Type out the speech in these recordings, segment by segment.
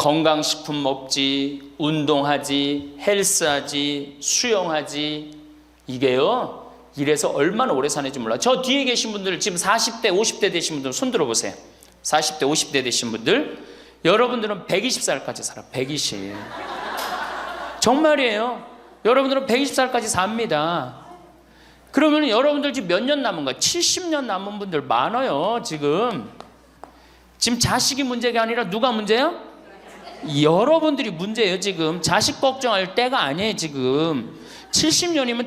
건강식품 먹지, 운동하지, 헬스하지, 수영하지. 이게요, 이래서 얼마나 오래 사는지 몰라. 저 뒤에 계신 분들, 지금 40대, 50대 되신 분들 손 들어보세요. 40대, 50대 되신 분들, 여러분들은 120살까지 살아. 120. 정말이에요. 여러분들은 120살까지 삽니다. 그러면 여러분들 지금 몇 년 남은 거야? 70년 남은 분들 많아요. 지금 자식이 문제가 아니라 누가 문제야? 여러분들이 문제예요. 지금 자식 걱정할 때가 아니에요. 지금 70년이면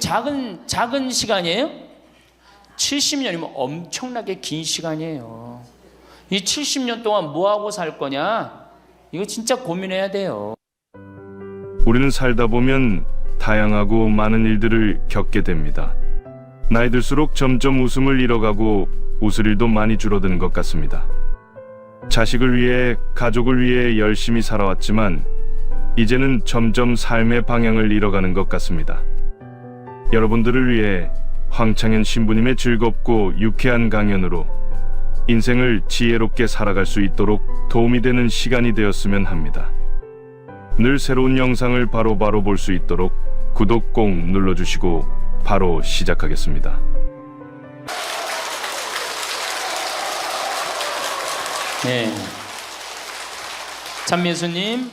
작은 시간이에요? 70년이면 엄청나게 긴 시간이에요. 이 70년 동안 뭐하고 살 거냐? 이거 진짜 고민해야 돼요. 우리는 살다 보면 다양하고 많은 일들을 겪게 됩니다. 나이 들수록 점점 웃음을 잃어가고 웃을 일도 많이 줄어드는 것 같습니다. 자식을 위해, 가족을 위해 열심히 살아왔지만 이제는 점점 삶의 방향을 잃어가는 것 같습니다. 여러분들을 위해 황창현 신부님의 즐겁고 유쾌한 강연으로 인생을 지혜롭게 살아갈 수 있도록 도움이 되는 시간이 되었으면 합니다. 늘 새로운 영상을 바로바로 볼 수 있도록 구독 꼭 눌러주시고 바로 시작하겠습니다. 네, 찬미수님,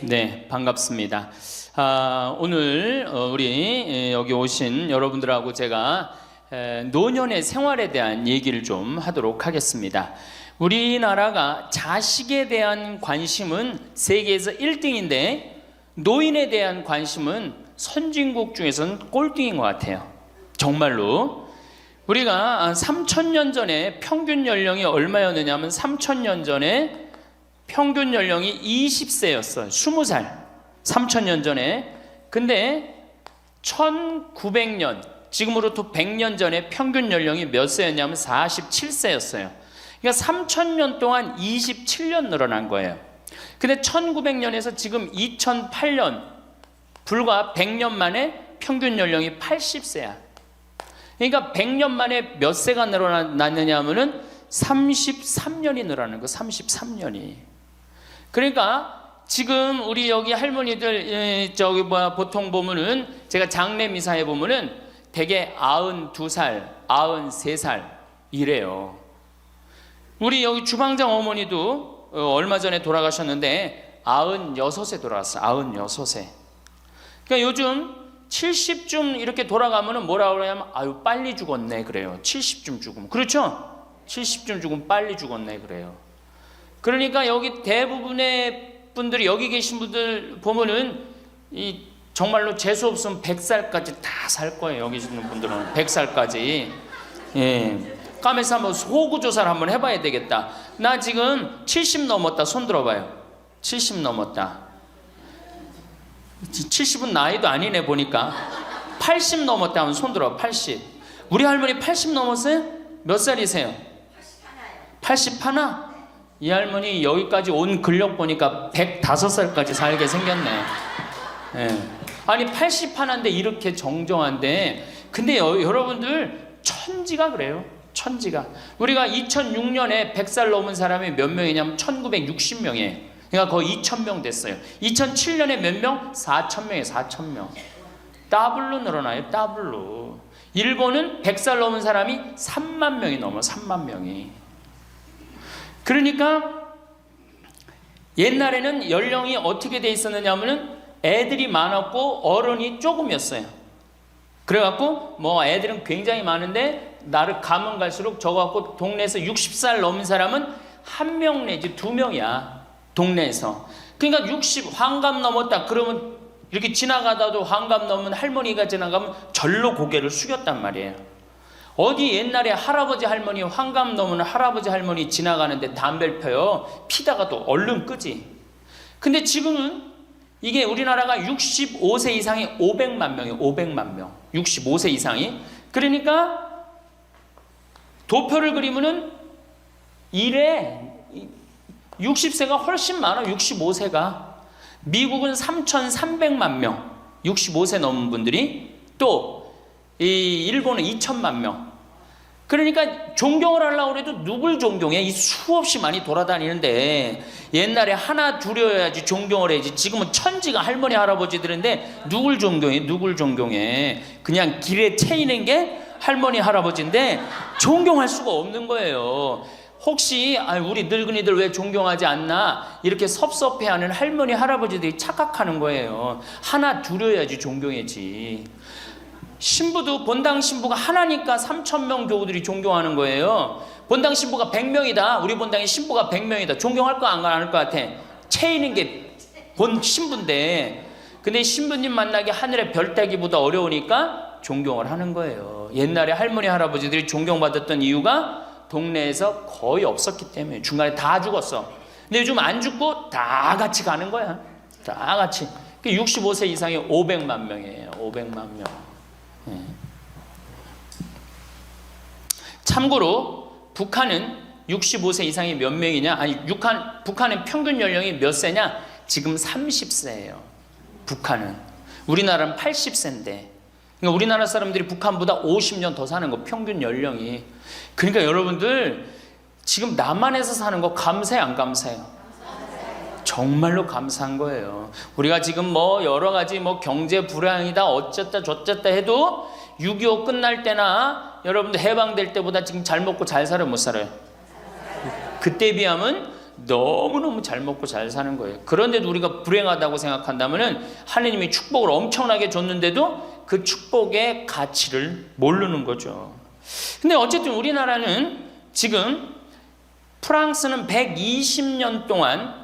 네, 반갑습니다. 오늘 우리 여기 오신 여러분들하고 제가 노년의 생활에 대한 얘기를 좀 하도록 하겠습니다. 우리나라가 자식에 대한 관심은 세계에서 1등인데 노인에 대한 관심은 선진국 중에서는 꼴등인 것 같아요. 정말로. 우리가 3000년 전에 평균 연령이 얼마였느냐 하면 3000년 전에 평균 연령이 20세였어요. 20살. 3000년 전에. 근데 1900년, 지금으로부터 100년 전에 평균 연령이 몇 세였냐면 47세였어요. 그러니까 3000년 동안 27년 늘어난 거예요. 근데 1900년에서 지금 2008년, 불과 100년 만에 평균 연령이 80세야. 그러니까 100년 만에 몇 세가 늘어났느냐 하면은 33년이 늘어나는 거, 33년이. 그러니까 지금 우리 여기 할머니들, 보통 보면은, 제가 장례 미사에 보면은 대개 92살, 93살 이래요. 우리 여기 주방장 어머니도 얼마 전에 돌아가셨는데 96세 돌아갔어요. 96세. 그러니까 요즘 70쯤 이렇게 돌아가면은 뭐라 그러냐면 아유 빨리 죽었네 그래요. 70쯤 죽으면. 그렇죠? 70쯤 죽으면 빨리 죽었네 그래요. 그러니까 여기 대부분의 분들이, 여기 계신 분들 보면은 이 정말로 재수 없으면 100살까지 다 살 거예요. 여기 있는 분들은 100살까지. 예. 까메서 한번 호구조사를 한번 해봐야 되겠다. 나 지금 70 넘었다. 손 들어봐요. 70 넘었다. 70은 나이도 아니네 보니까. 80 넘었다 하면 손 들어. 80. 우리 할머니 80 넘었어요? 몇 살이세요? 81? 이 할머니 여기까지 온 근력 보니까 105살까지 살게 생겼네. 예. 아니 81인데 이렇게 정정한데, 근데 여러분들 천지가 그래요. 천지가. 우리가 2006년에 100살 넘은 사람이 몇 명이냐면 1960명이에요. 그러니까 거의 2000명 됐어요. 2007년에 몇 명? 4000명이에요. 4000명. 더블로 늘어나요. 더블로. 일본은 100살 넘은 사람이 3만 명이 넘어. 3만 명이. 그러니까 옛날에는 연령이 어떻게 돼 있었느냐 하면은 애들이 많았고 어른이 조금이었어요. 그래갖고 뭐 애들은 굉장히 많은데 나를 가면 갈수록 저거 갖고 동네에서 60살 넘은 사람은 1명 내지 2명이야. 동네에서. 그러니까 60 환갑 넘었다 그러면 이렇게 지나가다도 환갑 넘은 할머니가 지나가면 절로 고개를 숙였단 말이에요. 어디 옛날에 할아버지 할머니, 환갑 넘은 할아버지 할머니 지나가는데 담배를 펴요. 피다가도 얼른 끄지. 근데 지금은 이게 우리나라가 65세 이상이 500만 명이에요. 500만 명. 65세 이상이. 그러니까 도표를 그리면은 이래 60세가 훨씬 많아. 65세가. 미국은 3,300만 명. 65세 넘은 분들이. 또 이 일본은 2천만 명. 그러니까 존경을 하려고 해도 누굴 존경해? 이 수없이 많이 돌아다니는데 옛날에 하나 둘이어야지 존경을 해야지. 지금은 천지가 할머니 할아버지들인데 누굴 존경해? 누굴 존경해? 그냥 길에 채이는 게 할머니 할아버지인데 존경할 수가 없는 거예요. 혹시 우리 늙은이들 왜 존경하지 않나 이렇게 섭섭해하는 할머니 할아버지들이 착각하는 거예요. 하나 둘이어야지 존경해지. 신부도 본당 신부가 하나니까 3,000명 교우들이 존경하는 거예요. 본당 신부가 100명이다. 우리 본당에 신부가 100명이다. 존경할 거 안 할 것 같아? 채이는 게 본 신부인데, 근데 신부님 만나기 하늘의 별 따기보다 어려우니까 존경을 하는 거예요. 옛날에 할머니 할아버지들이 존경받았던 이유가 동네에서 거의 없었기 때문에. 중간에 다 죽었어. 근데 요즘 안 죽고 다 같이 가는 거야. 다 같이. 65세 이상이 500만 명이에요. 500만 명. 참고로 북한은 65세 이상이 몇 명이냐? 아니, 북한은 평균 연령이 몇 세냐? 지금 30세예요. 북한은. 우리나라는 80세인데. 그러니까 우리나라 사람들이 북한보다 50년 더 사는 거, 평균 연령이. 그러니까 여러분들 지금 남한에서 사는 거 감사해, 안 감사해요? 정말로 감사한 거예요. 우리가 지금 여러 가지 경제 불황이다 어쨌다 저쨌다 해도 6.25 끝날 때나 여러분들 해방될 때보다 지금 잘 먹고 잘 살아요, 못 살아요? 그때 비하면 너무너무 잘 먹고 잘 사는 거예요. 그런데도 우리가 불행하다고 생각한다면 하느님이 축복을 엄청나게 줬는데도 그 축복의 가치를 모르는 거죠. 근데 어쨌든 우리나라는 지금 프랑스는 120년 동안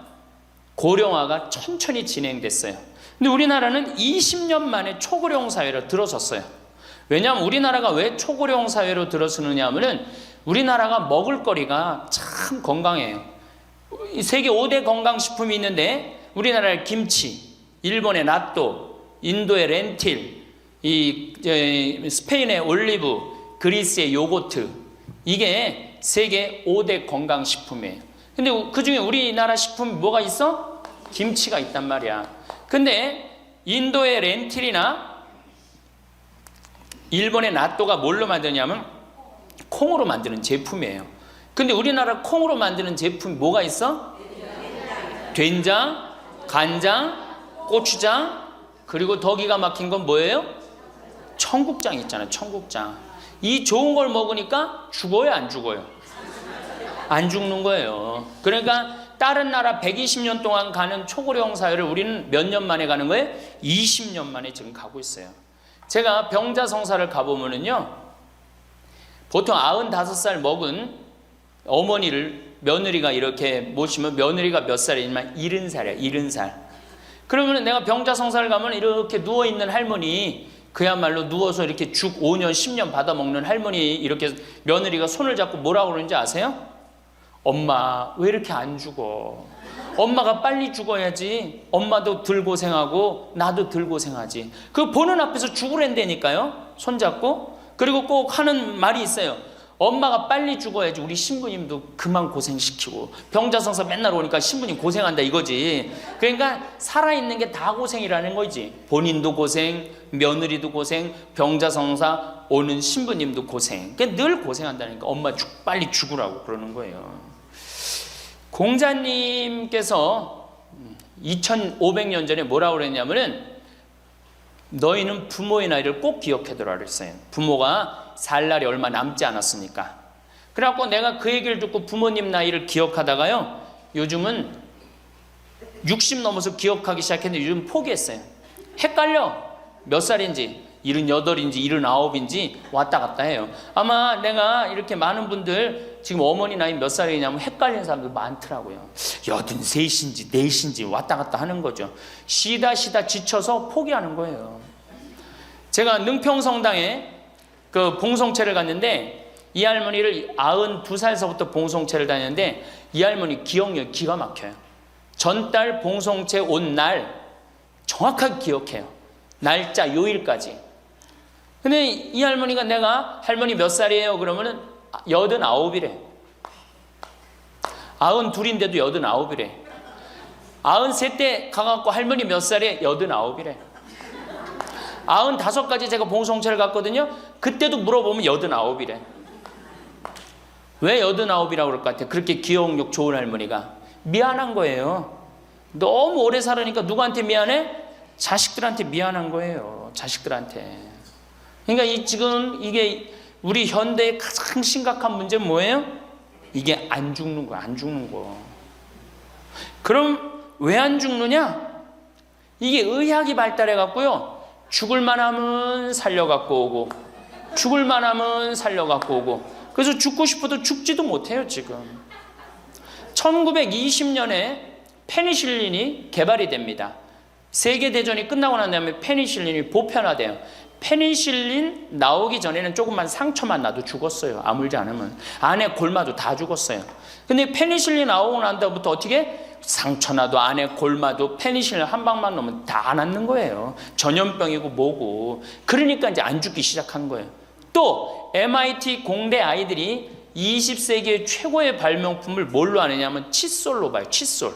고령화가 천천히 진행됐어요. 근데 우리나라는 20년 만에 초고령 사회로 들어섰어요. 왜냐하면 우리나라가 왜 초고령 사회로 들어서느냐 하면은 우리나라가 먹을거리가 참 건강해요. 세계 5대 건강식품이 있는데 우리나라의 김치, 일본의 나또, 인도의 렌틸, 스페인의 올리브, 그리스의 요거트, 이게 세계 5대 건강식품이에요. 근데 그 중에 우리나라 식품이 뭐가 있어? 김치가 있단 말이야. 근데 인도의 렌틸이나 일본의 나또가 뭘로 만드냐면 콩으로 만드는 제품이에요. 근데 우리나라 콩으로 만드는 제품이 뭐가 있어? 된장, 간장, 고추장, 그리고 더 기가 막힌 건 뭐예요? 청국장 있잖아요. 청국장. 이 좋은 걸 먹으니까 죽어요, 안 죽어요? 안 죽는 거예요. 그러니까 다른 나라 120년 동안 가는 초고령 사회를 우리는 몇 년 만에 가는 거예요? 20년 만에 지금 가고 있어요. 제가 병자성사를 가보면은요, 보통 95살 먹은 어머니를 며느리가 이렇게 모시면 며느리가 몇 살이냐면 70살이야. 70살. 그러면 내가 병자성사를 가면 이렇게 누워있는 할머니, 그야말로 누워서 이렇게 죽 5년 10년 받아먹는 할머니, 이렇게 며느리가 손을 잡고 뭐라고 그러는지 아세요? 엄마 왜 이렇게 안 죽어? 엄마가 빨리 죽어야지. 엄마도 덜 고생하고 나도 덜 고생하지. 그 보는 앞에서 죽으랜다니까요. 손잡고. 그리고 꼭 하는 말이 있어요. 엄마가 빨리 죽어야지 우리 신부님도 그만 고생시키고. 병자성사 맨날 오니까 신부님 고생한다 이거지. 그러니까 살아있는 게 다 고생이라는 거지. 본인도 고생, 며느리도 고생, 병자성사 오는 신부님도 고생. 그러니까 늘 고생한다니까. 엄마 빨리 죽으라고 그러는 거예요. 공자님께서 2500년 전에 뭐라고 그랬냐면은 너희는 부모의 나이를 꼭 기억해두라 그랬어요. 부모가 살 날이 얼마 남지 않았으니까. 그래갖고 내가 그 얘기를 듣고 부모님 나이를 기억하다가요, 요즘은 60 넘어서 기억하기 시작했는데 요즘 포기했어요. 헷갈려. 몇 살인지 78인지 79인지 왔다 갔다 해요. 아마 내가 이렇게 많은 분들 지금 어머니 나이 몇 살이냐면 헷갈리는 사람들 많더라고요. 83인지 4인지 왔다 갔다 하는 거죠. 쉬다 지쳐서 포기하는 거예요. 제가 능평성당에 그 봉송체를 갔는데 이 할머니를 92살서부터 봉송체를 다녔는데 이 할머니 기억력이 기가 막혀요. 전달 봉송체 온 날 정확하게 기억해요. 날짜 요일까지. 근데 이 할머니가 내가 할머니 몇 살이에요? 그러면은 89이래. 92인데도 89이래. 93때 가갖고 할머니 몇 살이에요? 89이래. 95까지 제가 봉송체를 갔거든요. 그때도 물어보면 89이래. 왜 89이라고 그럴 것 같아요? 그렇게 기억력 좋은 할머니가 미안한 거예요. 너무 오래 살으니까 누구한테 미안해? 자식들한테 미안한 거예요. 자식들한테. 그러니까 지금 이게 우리 현대의 가장 심각한 문제는 뭐예요? 이게 안 죽는 거, 안 죽는 거. 그럼 왜 안 죽느냐? 이게 의학이 발달해 갖고요. 죽을 만하면 살려 갖고 오고, 죽을 만하면 살려 갖고 오고. 그래서 죽고 싶어도 죽지도 못해요, 지금. 1920년에 페니실린이 개발이 됩니다. 세계대전이 끝나고 난 다음에 페니실린이 보편화돼요. 페니실린 나오기 전에는 조금만 상처만 나도 죽었어요. 아물지 않으면. 안에 골마도 다 죽었어요. 근데 페니실린 나오고 난 다음부터 어떻게? 상처 나도 안에 골마도 페니실린 한 방만 넣으면 다 낫는 거예요. 전염병이고 뭐고. 그러니까 이제 안 죽기 시작한 거예요. 또 MIT 공대 아이들이 20세기의 최고의 발명품을 뭘로 아느냐면 칫솔로 봐요. 칫솔.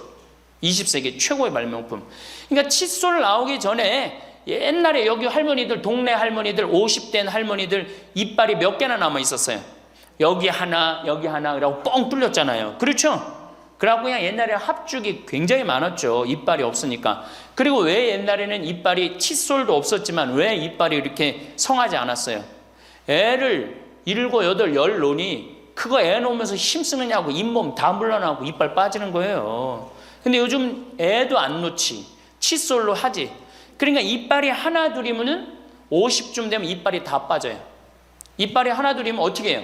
20세기 최고의 발명품. 그러니까 칫솔 나오기 전에 옛날에 여기 할머니들, 동네 할머니들, 50대 할머니들 이빨이 몇 개나 남아 있었어요. 여기 하나, 여기 하나, 그러고 뻥 뚫렸잖아요. 그렇죠? 그래갖고 그냥 옛날에 합죽이 굉장히 많았죠. 이빨이 없으니까. 그리고 왜 옛날에는 이빨이 칫솔도 없었지만 왜 이빨이 이렇게 성하지 않았어요? 애를 7, 8, 10 놓으니 그거 애 놓으면서 힘쓰느냐고 잇몸 다 물러나고 이빨 빠지는 거예요. 근데 요즘 애도 안 놓지. 칫솔로 하지. 그러니까 이빨이 하나 둘이면은 50쯤 되면 이빨이 다 빠져요. 이빨이 하나 둘이면 어떻게 해요?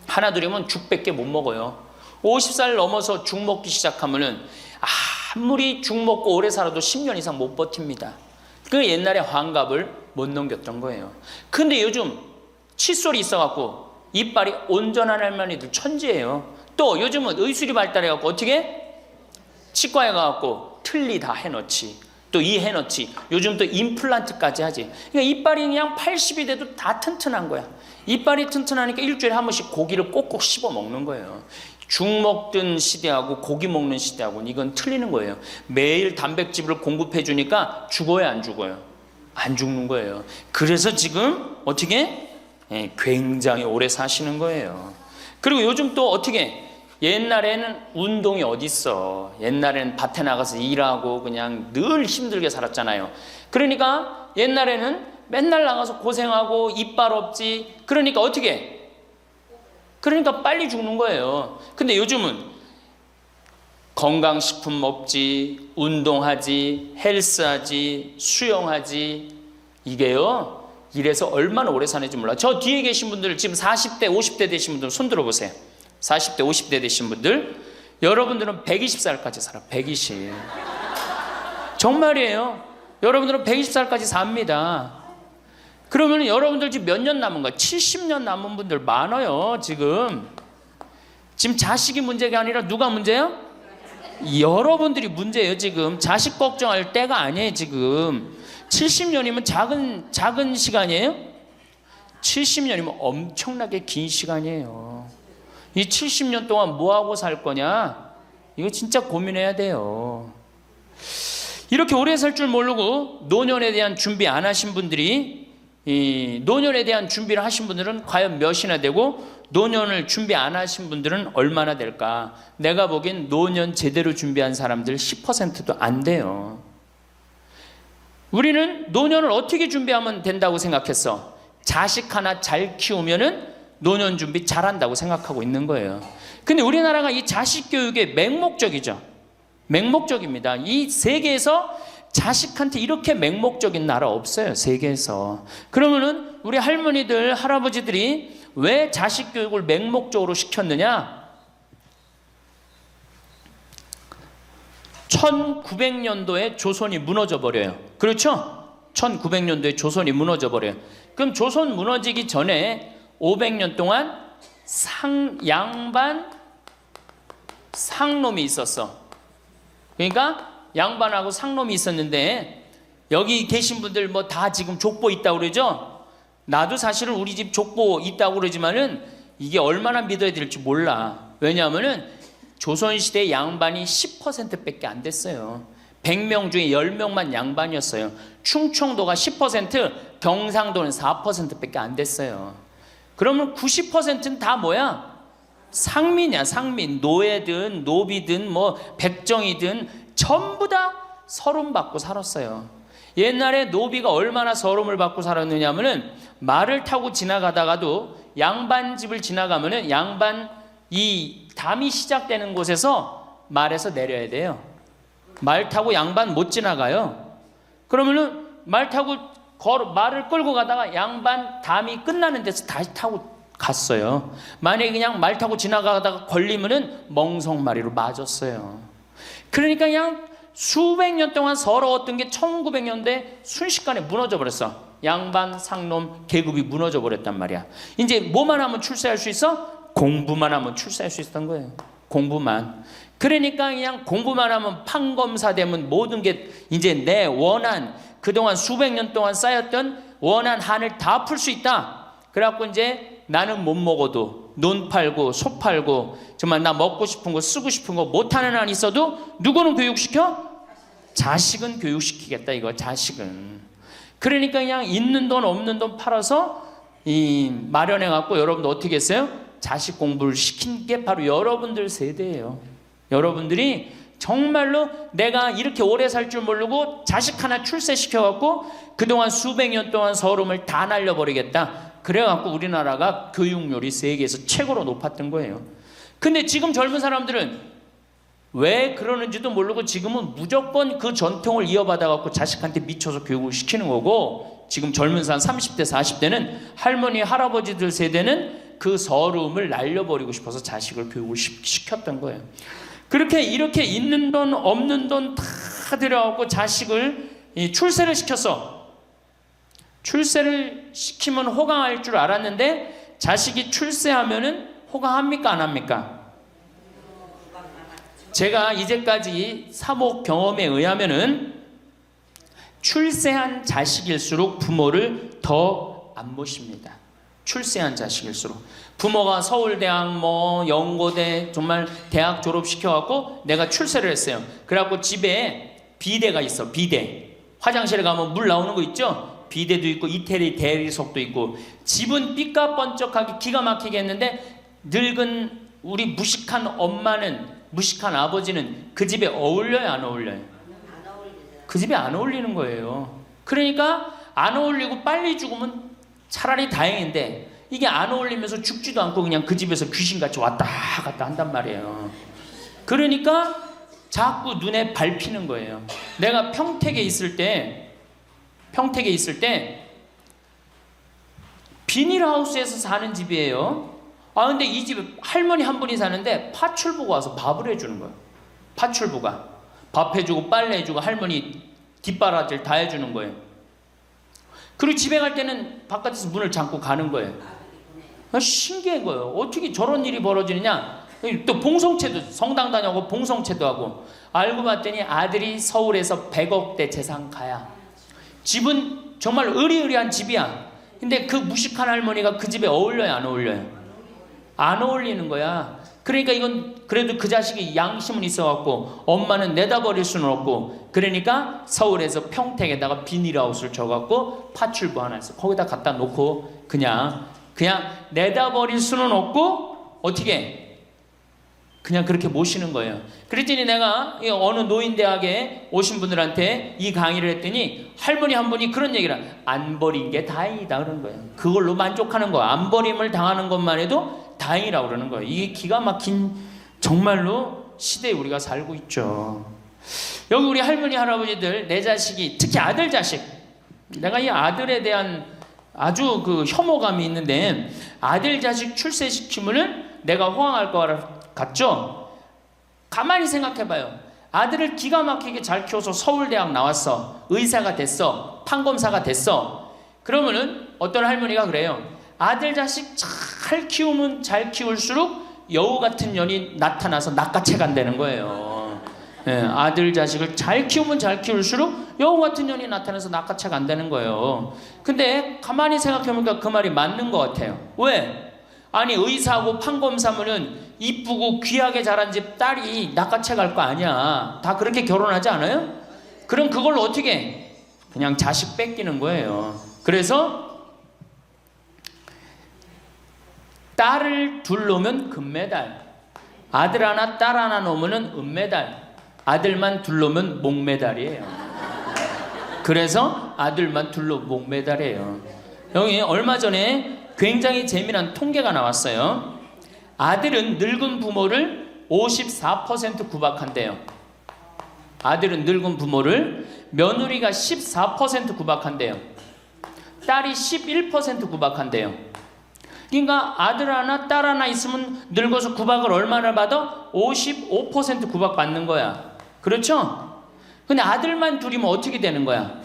하나 둘이면 죽밖에 못 먹어요. 50살 넘어서 죽 먹기 시작하면은 아무리 죽 먹고 오래 살아도 10년 이상 못 버팁니다. 그 옛날에 환갑을 못 넘겼던 거예요. 근데 요즘 칫솔이 있어갖고 이빨이 온전한 할머니들 천지예요. 또 요즘은 의술이 발달해갖고 어떻게? 치과에 가갖고 틀니 다 해놓지. 또 이 해놓지. 요즘 또 임플란트까지 하지. 그러니까 이빨이 그냥 80이 돼도 다 튼튼한 거야. 이빨이 튼튼하니까 일주일에 한 번씩 고기를 꼭꼭 씹어 먹는 거예요. 죽 먹던 시대하고 고기 먹는 시대하고는 이건 틀리는 거예요. 매일 단백질을 공급해 주니까 죽어요, 안 죽어요? 안 죽는 거예요. 그래서 지금 어떻게? 굉장히 오래 사시는 거예요. 그리고 요즘 또 어떻게? 옛날에는 운동이 어딨어. 옛날에는 밭에 나가서 일하고 그냥 늘 힘들게 살았잖아요. 그러니까 옛날에는 맨날 나가서 고생하고 이빨 없지. 그러니까 어떻게? 그러니까 빨리 죽는 거예요. 근데 요즘은 건강식품 먹지, 운동하지, 헬스하지, 수영하지. 이게요, 이래서 얼마나 오래 사는지 몰라. 저 뒤에 계신 분들, 지금 40대, 50대 되신 분들 손 들어보세요. 40대, 50대 되신 분들, 여러분들은 120살까지 살아. 120. 정말이에요. 여러분들은 120살까지 삽니다. 그러면 여러분들 지금 몇 년 남은 거야? 70년 남은 분들 많아요. 지금 자식이 문제가 아니라 누가 문제야? 여러분들이 문제예요. 지금 자식 걱정할 때가 아니에요. 지금 70년이면 작은 시간이에요? 70년이면 엄청나게 긴 시간이에요. 이 70년 동안 뭐하고 살 거냐? 이거 진짜 고민해야 돼요. 이렇게 오래 살 줄 모르고 노년에 대한 준비 안 하신 분들이, 이 노년에 대한 준비를 하신 분들은 과연 몇이나 되고, 노년을 준비 안 하신 분들은 얼마나 될까? 내가 보기엔 노년 제대로 준비한 사람들 10%도 안 돼요. 우리는 노년을 어떻게 준비하면 된다고 생각했어? 자식 하나 잘 키우면은 노년 준비 잘한다고 생각하고 있는 거예요. 근데 우리나라가 이 자식 교육의 맹목적이죠. 맹목적입니다. 이 세계에서 자식한테 이렇게 맹목적인 나라 없어요. 세계에서. 그러면은 우리 할머니들, 할아버지들이 왜 자식 교육을 맹목적으로 시켰느냐? 1900년도에 조선이 무너져 버려요. 그렇죠? 1900년도에 조선이 무너져 버려요. 그럼 조선 무너지기 전에 500년 동안 양반 상놈이 있었어. 그러니까 양반하고 상놈이 있었는데, 여기 계신 분들 뭐 다 지금 족보 있다고 그러죠? 나도 사실은 우리 집 족보 있다고 그러지만은 이게 얼마나 믿어야 될지 몰라. 왜냐하면은 조선시대 양반이 10%밖에 안 됐어요. 100명 중에 10명만 양반이었어요. 충청도가 10%, 경상도는 4%밖에 안 됐어요. 그러면 90%는 다 뭐야? 상민이야, 상민. 노예든 노비든 뭐 백정이든 전부 다 서름 받고 살았어요. 옛날에 노비가 얼마나 서름을 받고 살았느냐면은 말을 타고 지나가다가도 양반집을 지나가면은 양반 이 담이 시작되는 곳에서 말에서 내려야 돼요. 말 타고 양반 못 지나가요. 그러면은 말 타고 말을 끌고 가다가 양반 담이 끝나는 데서 다시 타고 갔어요. 만약에 그냥 말 타고 지나가다가 걸리면은 멍석마리로 맞았어요. 그러니까 그냥 수백 년 동안 서러웠던 게 1900년대 순식간에 무너져 버렸어. 양반, 상놈, 계급이 무너져 버렸단 말이야. 이제 뭐만 하면 출세할 수 있어? 공부만 하면 출세할 수 있었던 거예요. 공부만. 그러니까 그냥 공부만 하면 판검사 되면 모든 게 이제 내 원한, 그동안 수백 년 동안 쌓였던 원한 한을 다 풀 수 있다. 그래갖고 이제 나는 못 먹어도 논 팔고 소 팔고 정말 나 먹고 싶은 거 쓰고 싶은 거 못하는 한 있어도 누구는 교육시켜? 자식은 교육시키겠다 이거. 자식은. 그러니까 그냥 있는 돈 없는 돈 팔아서 마련해 갖고 여러분들 어떻게 했어요? 자식 공부를 시킨 게 바로 여러분들 세대예요. 여러분들이 정말로 내가 이렇게 오래 살 줄 모르고 자식 하나 출세시켜 갖고 그동안 수백 년 동안 서름을 다 날려버리겠다. 그래갖고 우리나라가 교육률이 세계에서 최고로 높았던 거예요. 근데 지금 젊은 사람들은 왜 그러는지도 모르고 지금은 무조건 그 전통을 이어받아갖고 자식한테 미쳐서 교육을 시키는 거고, 지금 젊은 사람 30대 40대는 할머니 할아버지들 세대는 그 서름을 날려버리고 싶어서 자식을 교육을 시켰던 거예요. 그렇게 이렇게 있는 돈 없는 돈 다 들여갖고 자식을 출세를 시켰어. 출세를 시키면 호강할 줄 알았는데 자식이 출세하면은 호강합니까 안 합니까? 제가 이제까지 사목 경험에 의하면은 출세한 자식일수록 부모를 더 안 모십니다. 출세한 자식일수록. 부모가 서울대학 뭐 연고대 정말 대학 졸업시켜갖고 내가 출세를 했어요. 그래갖고 집에 비데가 있어. 비데. 화장실에 가면 물 나오는 거 있죠? 비데도 있고 이태리 대리석도 있고. 집은 삐까번쩍하게 기가 막히게 했는데 늙은 우리 무식한 엄마는, 무식한 아버지는 그 집에 어울려요 안 어울려요? 그 집에 안 어울리는 거예요. 그러니까 안 어울리고 빨리 죽으면 차라리 다행인데 이게 안 어울리면서 죽지도 않고 그냥 그 집에서 귀신같이 왔다 갔다 한단 말이에요. 그러니까 자꾸 눈에 밟히는 거예요. 내가 평택에 있을 때 비닐하우스에서 사는 집이에요. 아 근데 이 집에 할머니 한 분이 사는데 파출부가 와서 밥을 해주는 거예요. 파출부가 밥 해주고 빨래 해주고 할머니 뒷바라지를 다 해주는 거예요. 그리고 집에 갈 때는 바깥에서 문을 잠고 가는 거예요. 신기한 거예요. 어떻게 저런 일이 벌어지느냐. 또 봉송체도, 성당 다녀오고 봉송체도 하고. 알고 봤더니 아들이 서울에서 100억대 재산가야. 집은 정말 으리으리한 집이야. 근데 그 무식한 할머니가 그 집에 어울려요 안 어울려요? 안 어울리는 거야. 그러니까 이건 그래도 그 자식이 양심은 있어갖고 엄마는 내다버릴 수는 없고, 그러니까 서울에서 평택에다가 비닐하우스를 져갖고 파출부 하나 있어. 거기다 갖다 놓고 그냥 내다버릴 수는 없고 어떻게 그냥 그렇게 모시는 거예요. 그랬더니 내가 어느 노인대학에 오신 분들한테 이 강의를 했더니 할머니 한 분이 그런 얘기를 안 버린 게 다행이다 그러는 거예요. 그걸로 만족하는 거야. 안 버림을 당하는 것만 해도 다행이라고 그러는 거예요. 이게 기가 막힌 정말로 시대에 우리가 살고 있죠. 여기 우리 할머니 할아버지들 내 자식이, 특히 아들 자식, 내가 이 아들에 대한 아주 그 혐오감이 있는데, 아들 자식 출세시키면은 내가 호강할 것 같죠? 가만히 생각해봐요. 아들을 기가 막히게 잘 키워서 서울대학 나왔어. 의사가 됐어. 판검사가 됐어. 그러면은 어떤 할머니가 그래요. 아들 자식 잘 키우면 잘 키울수록 여우 같은 년이 나타나서 낚아채 간다는 거예요. 아들 자식을 잘 키우면 잘 키울수록 여우 같은 년이 나타나서 낚아채 간다는 거예요. 근데 가만히 생각해보니까 그 말이 맞는 것 같아요. 왜? 아니 의사하고 판검사면은 이쁘고 귀하게 자란 집 딸이 낚아채 갈 거 아니야. 다 그렇게 결혼하지 않아요? 그럼 그걸 어떻게 해? 그냥 자식 뺏기는 거예요. 그래서 딸을 둘 놓으면 금메달, 아들 하나 딸 하나 놓으면 은메달, 아들만 둘 놓으면 목메달이에요. 그래서 아들만 둘 놓으면 목메달이에요. 여기 얼마 전에 굉장히 재미난 통계가 나왔어요. 아들은 늙은 부모를 54% 구박한대요. 아들은 늙은 부모를, 며느리가 14% 구박한대요. 딸이 11% 구박한대요. 그러니까 아들 하나 딸 하나 있으면 늙어서 구박을 얼마나 받아? 55% 구박 받는 거야. 그렇죠? 근데 아들만 둘이면 어떻게 되는 거야?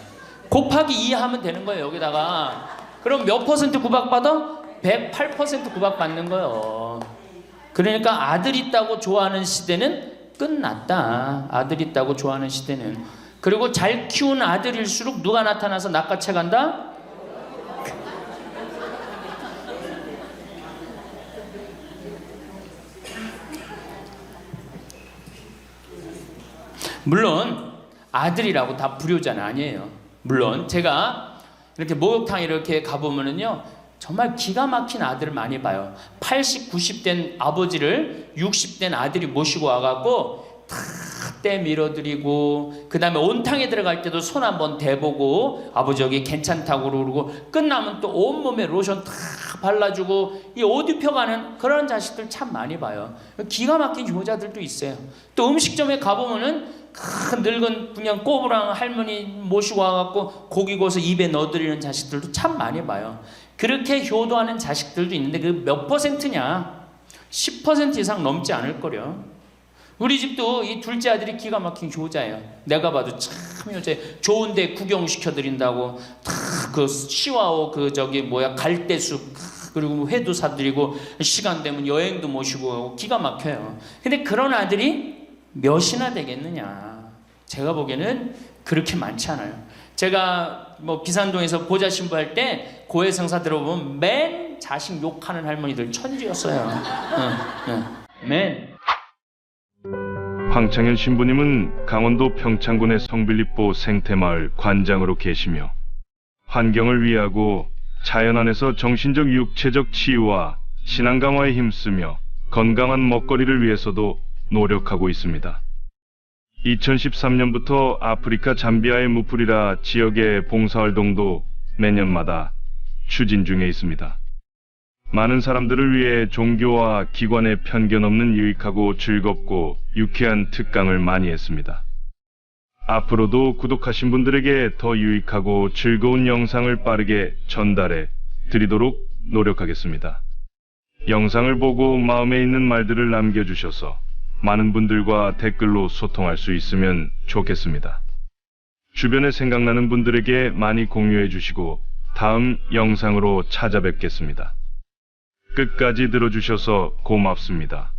곱하기 2 하면 되는 거예요. 여기다가. 그럼 몇 퍼센트 구박받아? 108% 구박받는 거예요. 그러니까 아들 있다고 좋아하는 시대는 끝났다. 아들 있다고 좋아하는 시대는. 그리고 잘 키운 아들일수록 누가 나타나서 낚아채 간다? 물론 아들이라고 다 불효자는 아니에요. 물론 제가 이렇게 목욕탕 이렇게 가보면은요, 정말 기가 막힌 아들을 많이 봐요. 80, 90된 아버지를 60된 아들이 모시고 와갖고 다 때 밀어드리고, 그 다음에 온탕에 들어갈 때도 손 한번 대보고 아버지 여기 괜찮다고 그러고, 끝나면 또 온몸에 로션 다 발라주고 이 옷 입혀가는 그런 자식들 참 많이 봐요. 기가 막힌 효자들도 있어요. 또 음식점에 가보면은 큰 늙은 그냥 꼬부랑 할머니 모시고 와갖고 고기 구워서 입에 넣어드리는 자식들도 참 많이 봐요. 그렇게 효도하는 자식들도 있는데 그 몇 퍼센트냐? 10% 이상 넘지 않을 거려. 우리 집도 이 둘째 아들이 기가 막힌 효자예요. 내가 봐도 참 효자예요. 좋은데 구경시켜드린다고 다 그 시와오 그 저기 뭐야 갈대숲, 그리고 회도 사드리고 시간 되면 여행도 모시고 기가 막혀요. 근데 그런 아들이 몇이나 되겠느냐? 제가 보기에는 그렇게 많지 않아요. 제가 뭐 비산동에서 보좌 신부할 때 고해성사 들어보면 맨 자식 욕하는 할머니들 천지였어요. 맨. 황창현 신부님은 강원도 평창군의 성빌립보 생태마을 관장으로 계시며 환경을 위하고 자연 안에서 정신적 육체적 치유와 신앙 강화에 힘쓰며 건강한 먹거리를 위해서도 노력하고 있습니다. 2013년부터 아프리카 잠비아의 무프리라 지역의 봉사활동도 매년마다 추진 중에 있습니다. 많은 사람들을 위해 종교와 기관의 편견 없는 유익하고 즐겁고 유쾌한 특강을 많이 했습니다. 앞으로도 구독하신 분들에게 더 유익하고 즐거운 영상을 빠르게 전달해 드리도록 노력하겠습니다. 영상을 보고 마음에 있는 말들을 남겨주셔서 많은 분들과 댓글로 소통할 수 있으면 좋겠습니다. 주변에 생각나는 분들에게 많이 공유해 주시고 다음 영상으로 찾아뵙겠습니다. 끝까지 들어주셔서 고맙습니다.